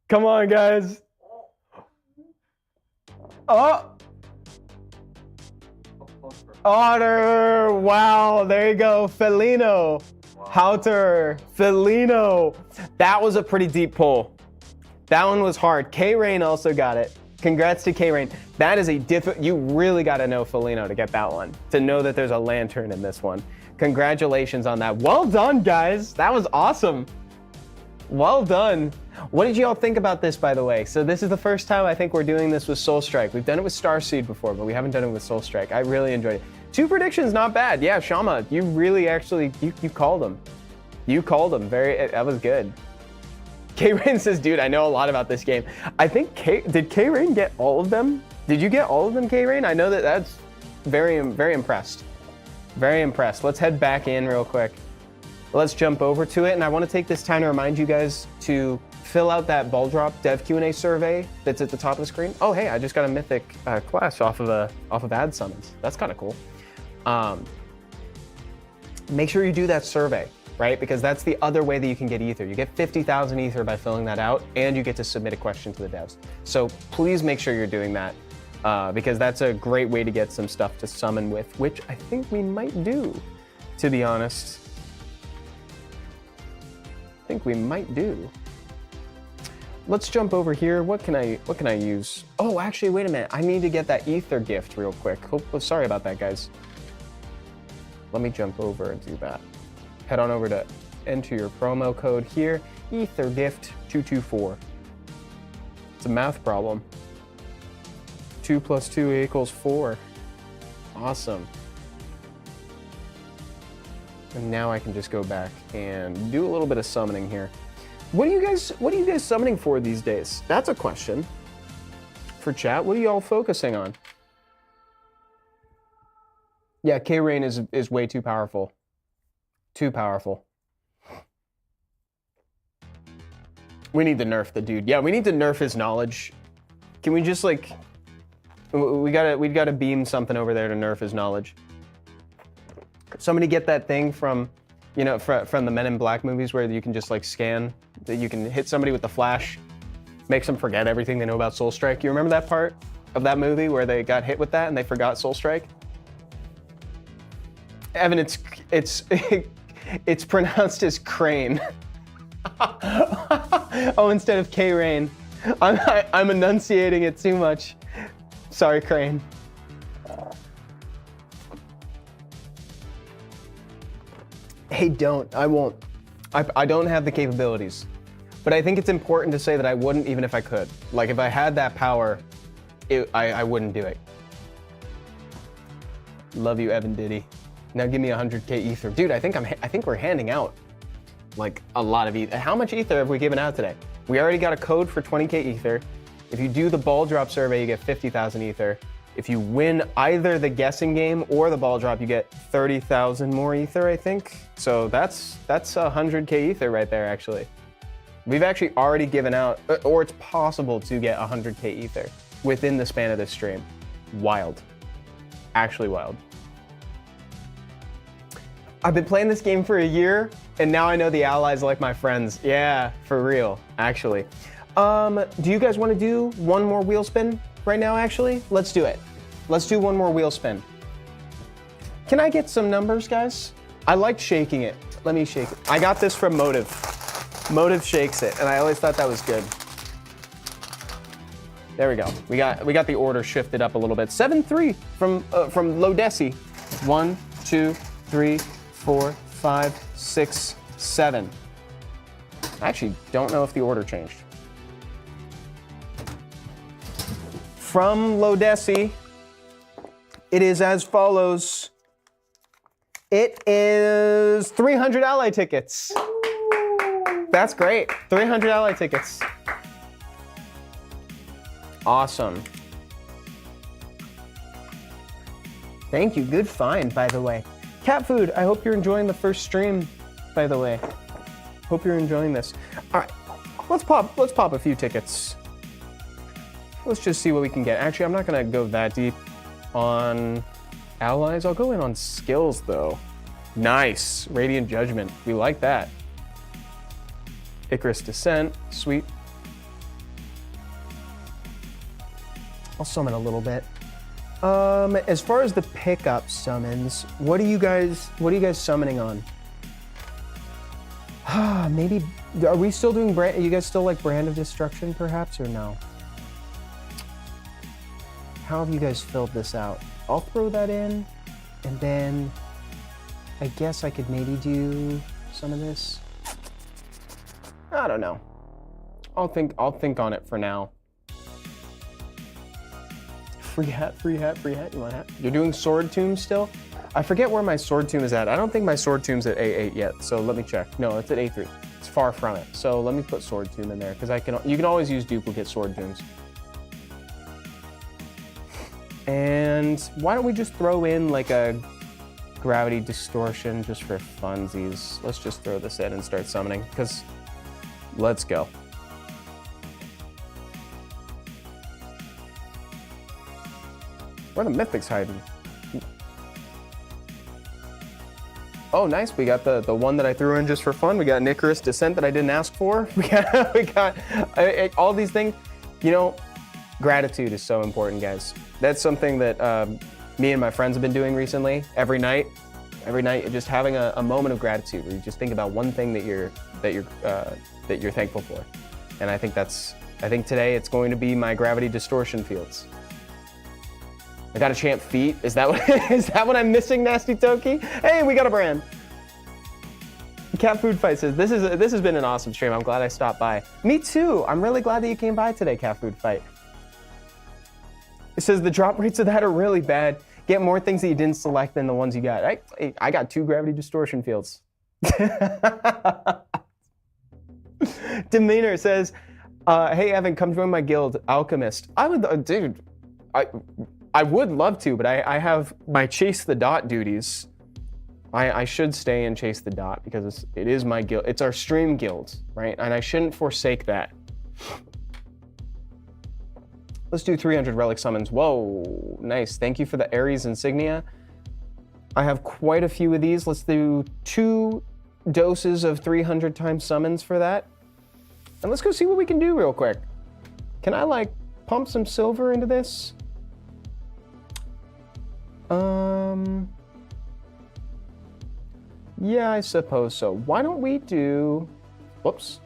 Come on, guys. Oh! Otter! Wow, there you go. Felino. Wow. Houter. Felino. That was a pretty deep pull. That one was hard. K-Rain also got it. Congrats to K-Rain. That is a you really got to know Felino to get that one, to know that there's a lantern in this one. Congratulations on that. Well done, guys. That was awesome. Well done. What did you all think about this, by the way? So this is the first time I think we're doing this with Soul Strike. We've done it with Starseed before, but we haven't done it with Soul Strike. I really enjoyed it. 2 predictions, not bad. Yeah, Shama, you really actually, you called them. You called them. That was good. K-Rain says, dude, I know a lot about this game. I think did K-Rain get all of them? Did you get all of them, K-Rain? I know that's very impressed. Very impressed. Let's head back in real quick. Let's jump over to it. And I want to take this time to remind you guys to fill out that ball drop dev Q&A survey that's at the top of the screen. Oh, hey, I just got a mythic clash off of ad summons. That's kind of cool. Make sure you do that survey. right? Because that's the other way that you can get ether. You get 50,000 ether by filling that out, and you get to submit a question to the devs. So please make sure you're doing that, because that's a great way to get some stuff to summon with, which I think we might do, to be honest. I think we might do. Let's jump over here. What can I use? Oh, actually, wait a minute. I need to get that ether gift real quick. Oh, sorry about that, guys. Let me jump over and do that. Head on over to enter your promo code here, ether gift 224. It's a math problem. 2 + 2 = 4. Awesome. And now I can just go back and do a little bit of summoning here. What are you guys summoning for these days? That's a question for chat. What are y'all focusing on? Yeah, K-Rain is way too powerful. Too powerful. We need to nerf the dude. Yeah, we need to nerf his knowledge. Can we just like, we gotta beam something over there to nerf his knowledge. Somebody get that thing from, you know, from the Men in Black movies where you can just like scan, that you can hit somebody with the flash, makes them forget everything they know about Soul Strike. You remember that part of that movie where they got hit with that and they forgot Soul Strike? Evan, it's pronounced as Crane. Oh, instead of K-Rain. I'm enunciating it too much. Sorry, Crane. Hey, don't. I won't. I don't have the capabilities. But I think it's important to say that I wouldn't even if I could. Like, if I had that power, I wouldn't do it. Love you, Evan Diddy. Now give me 100K ether. Dude, I think we're handing out like a lot of ether. How much ether have we given out today? We already got a code for 20K ether. If you do the ball drop survey, you get 50,000 ether. If you win either the guessing game or the ball drop, you get 30,000 more ether, I think. So that's 100K ether right there, actually. We've actually already given out, or it's possible to get 100K ether within the span of this stream. Wild. Actually wild. I've been playing this game for a year, and now I know the allies like my friends. Yeah, for real, actually. Do you guys want to do one more wheel spin right now, actually? Let's do it. Let's do one more wheel spin. Can I get some numbers, guys? I liked shaking it. Let me shake it. I got this from Motive. Motive shakes it, and I always thought that was good. There we go. We got the order shifted up a little bit. 7-3 from Lodesi. 1, 2, 3, 4, 5, 6, 7. I actually don't know if the order changed. From Lodesi, it is as follows. It is 300 ally tickets. That's great. 300 ally tickets. Awesome. Thank you. Good find, by the way. Cat Food, I hope you're enjoying the first stream, by the way. Hope you're enjoying this. All right, let's pop a few tickets. Let's just see what we can get. Actually, I'm not gonna go that deep on allies. I'll go in on skills, though. Nice. Radiant Judgment. We like that. Icarus Descent. Sweet. I'll summon a little bit. As far as the pickup summons, what are you guys summoning on? Maybe, are we still doing are you guys still like Brand of Destruction perhaps, or no? How have you guys filled this out? I'll throw that in, and then I guess I could maybe do some of this. I don't know. I'll think on it for now. Free hat, free hat, free hat. You want a hat? You're doing Sword Tomb still? I forget where my Sword Tomb is at. I don't think my Sword Tomb's at A8 yet, so let me check. No, it's at A3. It's far from it. So let me put Sword Tomb in there, because you can always use duplicate Sword Tombs. And why don't we just throw in like a Gravity Distortion just for funsies? Let's just throw this in and start summoning, because let's go. Where are the mythics hiding? Oh, nice. We got the one that I threw in just for fun. We got an Icarus Descent that I didn't ask for. We got all these things. You know, gratitude is so important, guys. That's something that me and my friends have been doing recently. Every night, just having a moment of gratitude where you just think about one thing that you're thankful for. And I think today it's going to be my gravity distortion fields. I gotta chant feet. Is that what I'm missing, Nasty Toki? Hey, we got a brand. Cat Food Fight says, this has been an awesome stream. I'm glad I stopped by. Me too. I'm really glad that you came by today, Cat Food Fight. It says the drop rates of that are really bad. Get more things that you didn't select than the ones you got. I got 2 gravity distortion fields. Demeanor says, hey Evan, come join my guild, Alchemist. I would, dude, I would love to, but I have my Chase the Dot duties. I should stay and Chase the Dot because it is my guild. It's our stream guild, right? And I shouldn't forsake that. Let's do 300 relic summons. Whoa, nice. Thank you for the Ares insignia. I have quite a few of these. Let's do 2 doses of 300 times summons for that. And let's go see what we can do real quick. Can I like pump some silver into this? Yeah, I suppose so. Why don't we do, whoops.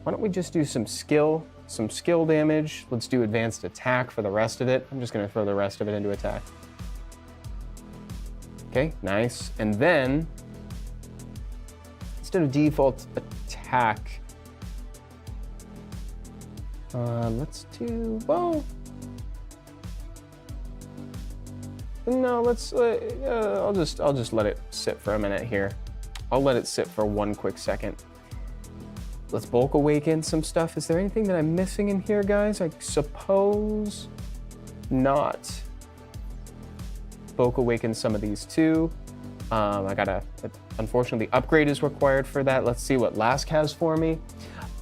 Why don't we just do some skill damage. Let's do advanced attack for the rest of it. I'm just gonna throw the rest of it into attack. Okay, nice. And then, instead of default attack, let's do, well, no, let's, I'll just let it sit for a minute here. I'll let it sit for 1 quick second. Let's bulk awaken some stuff. Is there anything that I'm missing in here, guys? I suppose not. Bulk awaken some of these too. Unfortunately, upgrade is required for that. Let's see what Lask has for me.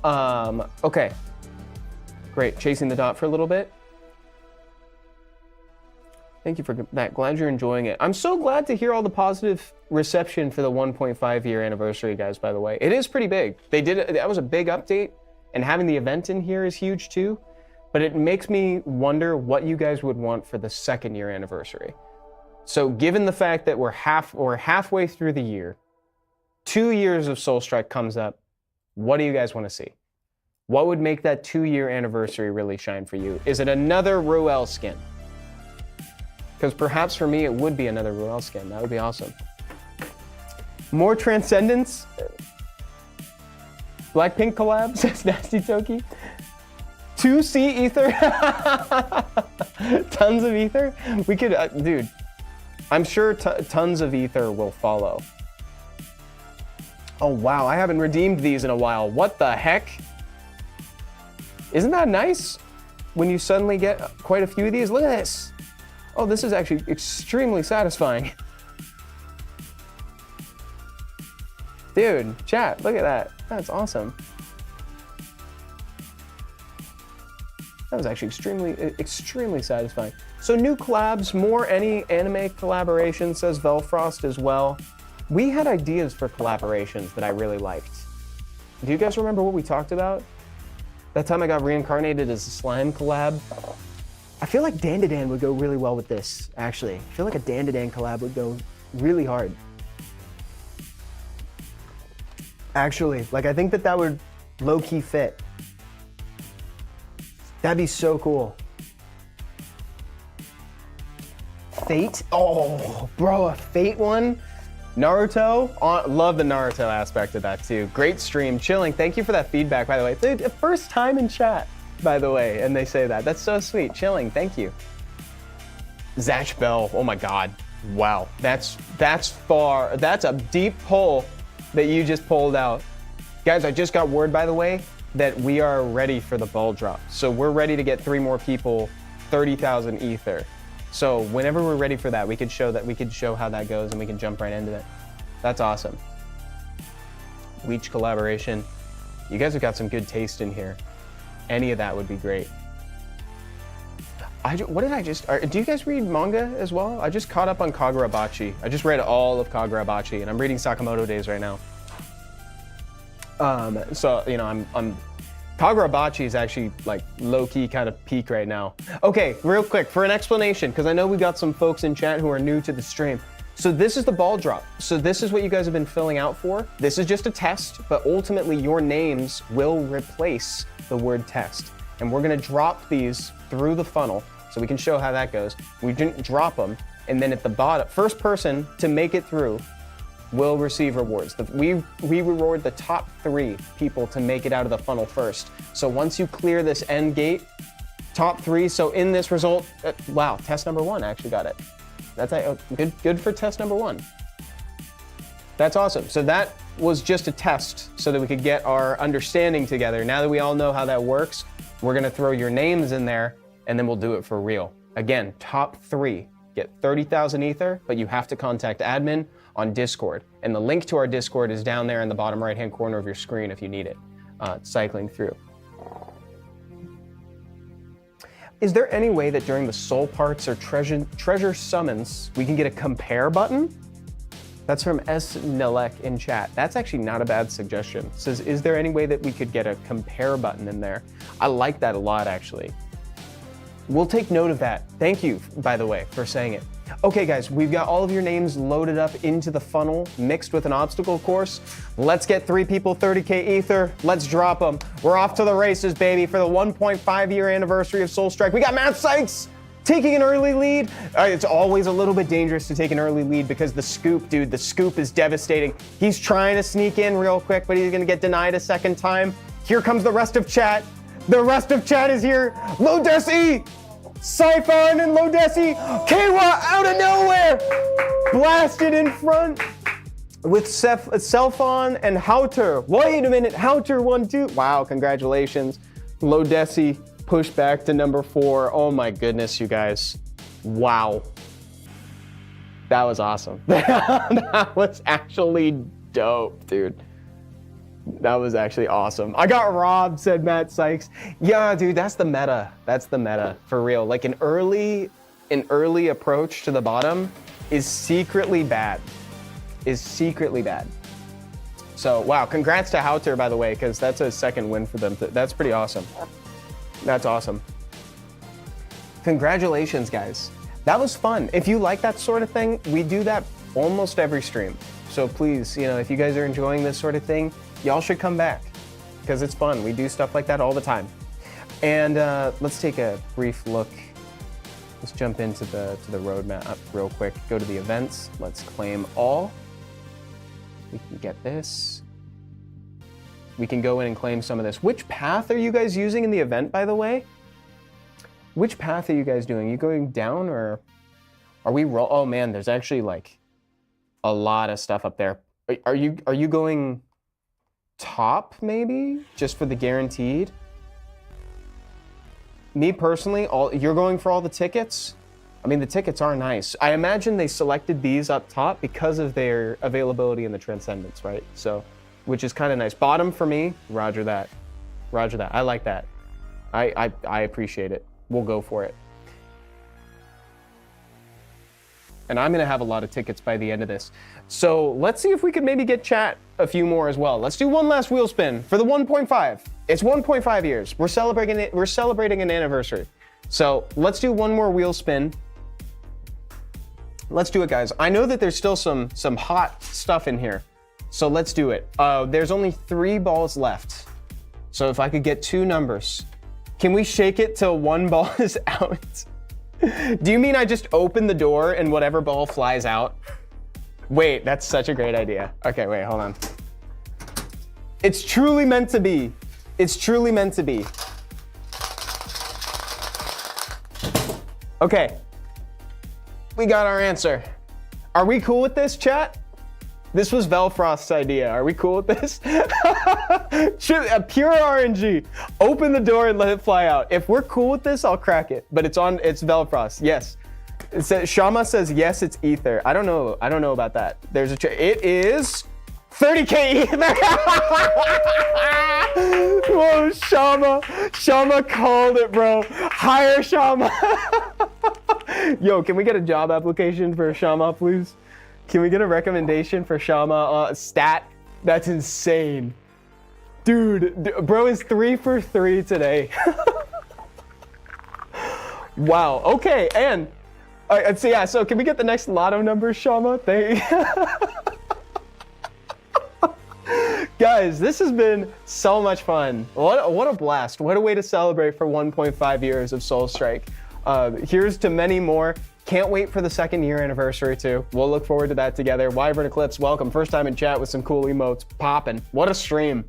Okay, great, chasing the dot for a little bit. Thank you for that. Glad you're enjoying it. I'm so glad to hear all the positive reception for the 1.5 year anniversary, guys, by the way. It is pretty big. That was a big update, and having the event in here is huge too. But it makes me wonder what you guys would want for the 2nd year anniversary. So given the fact that we're halfway through the year, 2 years of Soul Strike comes up, what do you guys want to see? What would make that 2 year anniversary really shine for you? Is it another Ruel skin? Because perhaps for me, it would be another Ruel skin. That would be awesome. More Transcendence? Blackpink collab, says Nasty Toki. 2 sea ether? Tons of ether? We could, dude, I'm sure tons of ether will follow. Oh wow, I haven't redeemed these in a while. What the heck? Isn't that nice? When you suddenly get quite a few of these, look at this. Oh, this is actually extremely satisfying. Dude, chat, look at that. That's awesome. That was actually extremely satisfying. So new collabs, more any anime collaborations, says Velfrost as well. We had ideas for collaborations that I really liked. Do you guys remember what we talked about? That time I got reincarnated as a slime collab. I feel like Dandadan would go really well with this, actually. I feel like a Dandadan collab would go really hard. Actually, like I think that would low-key fit. That'd be so cool. Fate? Oh, bro, a Fate one? Naruto? Love the Naruto aspect of that too. Great stream, chilling. Thank you for that feedback, by the way. Dude, first time in chat, by the way, and they say that. That's so sweet. Chilling, thank you. Zatch Bell, oh my God. Wow, that's a deep pull that you just pulled out. Guys, I just got word, by the way, that we are ready for the ball drop. So we're ready to get 3 more people, 30,000 ether. So whenever we're ready for that, we could show how that goes and we can jump right into it. That's awesome. Leech collaboration. You guys have got some good taste in here. Any of that would be great. what did I just, do you guys read manga as well? I just caught up on Kagurabachi. I just read all of Kagurabachi, and I'm reading Sakamoto Days right now. So, you know, I'm Kagurabachi is actually like low-key kind of peak right now. Okay, real quick, for an explanation, because I know we got some folks in chat who are new to the stream. So this is the ball drop. So this is what you guys have been filling out for. This is just a test, but ultimately your names will replace the word test. And we're gonna drop these through the funnel so we can show how that goes. We didn't drop them, and then at the bottom, first person to make it through will receive rewards. We reward the top 3 people to make it out of the funnel first. So once you clear this end gate, top 3, so in this result, wow, test number 1 actually got it. That's good for test number 1. That's awesome. So that was just a test so that we could get our understanding together. Now that we all know how that works, we're gonna throw your names in there and then we'll do it for real. Again, top 3 get 30,000 ether, but you have to contact admin on Discord. And the link to our Discord is down there in the bottom right-hand corner of your screen if you need it, cycling through. Is there any way that during the soul parts or treasure summons, we can get a compare button? That's from S. Nilek in chat. That's actually not a bad suggestion. It says, is there any way that we could get a compare button in there? I like that a lot, actually. We'll take note of that. Thank you, by the way, for saying it. Okay, guys, we've got all of your names loaded up into the funnel, mixed with an obstacle course. Let's get 3 people 30K ether. Let's drop them. We're off to the races, baby, for the 1.5-year anniversary of Soul Strike. We got Matt Sykes taking an early lead. It's always a little bit dangerous to take an early lead because the scoop, dude, the scoop is devastating. He's trying to sneak in real quick, but he's gonna get denied a second time. Here comes the rest of chat. The rest of chat is here. Lodesi, Siphon and Lodesi. Kawa out of nowhere. Blasted in front with Selfon and Houter. Wait a minute, Houter 1-2. Wow, congratulations. Lodesi pushed back to number 4. Oh my goodness, you guys. Wow. That was awesome. That was actually dope, dude. That was actually awesome. I got robbed, said Matt Sykes. Yeah, dude, that's the meta. That's the meta, for real. Like an early approach to the bottom is secretly bad. So, wow, congrats to Houter, by the way, because that's a second win for them. That's pretty awesome. That's awesome. Congratulations, guys. That was fun. If you like that sort of thing, we do that almost every stream. So please, you know, if you guys are enjoying this sort of thing, y'all should come back because it's fun. We do stuff like that all the time. And let's take a brief look. Let's jump into the roadmap real quick. Go to the events. Let's claim all. We can get this. We can go in and claim some of this. Which path are you guys using in the event, by the way? Which path are you guys doing? Are you going down or are we roll? Oh man, there's actually like a lot of stuff up there. Are you going top maybe just for the guaranteed? Me personally, you're going for all the tickets? I mean, the tickets are nice. I imagine they selected these up top because of their availability in the Transcendence, right? So, which is kind of nice. Bottom for me, roger that. Roger that. I like that. I appreciate it. We'll go for it. And I'm gonna have a lot of tickets by the end of this. So let's see if we could maybe get chat a few more as well. Let's do one last wheel spin for the 1.5. It's 1.5 years. We're celebrating it. We're celebrating an anniversary. So let's do one more wheel spin. Let's do it, guys. I know that there's still some hot stuff in here. So let's do it. There's only 3 balls left. So if I could get 2 numbers. Can we shake it till 1 ball is out? Do you mean I just open the door and whatever ball flies out? Wait, that's such a great idea. Okay, wait, hold on. It's truly meant to be. It's truly meant to be. Okay. We got our answer. Are we cool with this, chat? This was Velfrost's idea. Are we cool with this? Pure RNG. Open the door and let it fly out. If we're cool with this, I'll crack it. But it's Velfrost. Yes. It says, Shama says yes, it's ether. I don't know about that. There's it is 30K ether. Whoa, Shama called it, bro. Hire Shama. Yo, can we get a job application for Shama, please? Can we get a recommendation for Shama? Stat? That's insane. Dude, bro is 3 for 3 today. Wow, okay, and so yeah, so can we get the next lotto number, Shama? Guys, this has been so much fun. What a blast. What a way to celebrate for 1.5 years of Soul Strike. Here's to many more. Can't wait for the 2nd year anniversary too. We'll look forward to that together. Wyvern Eclipse, welcome. First time in chat with some cool emotes. Poppin'. What a stream.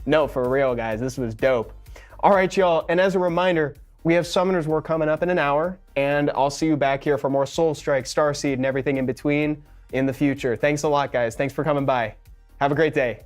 No, for real, guys. This was dope. All right, y'all. And as a reminder, we have Summoners War coming up in an hour, and I'll see you back here for more Soul Strike, Starseed, and everything in between in the future. Thanks a lot, guys. Thanks for coming by. Have a great day.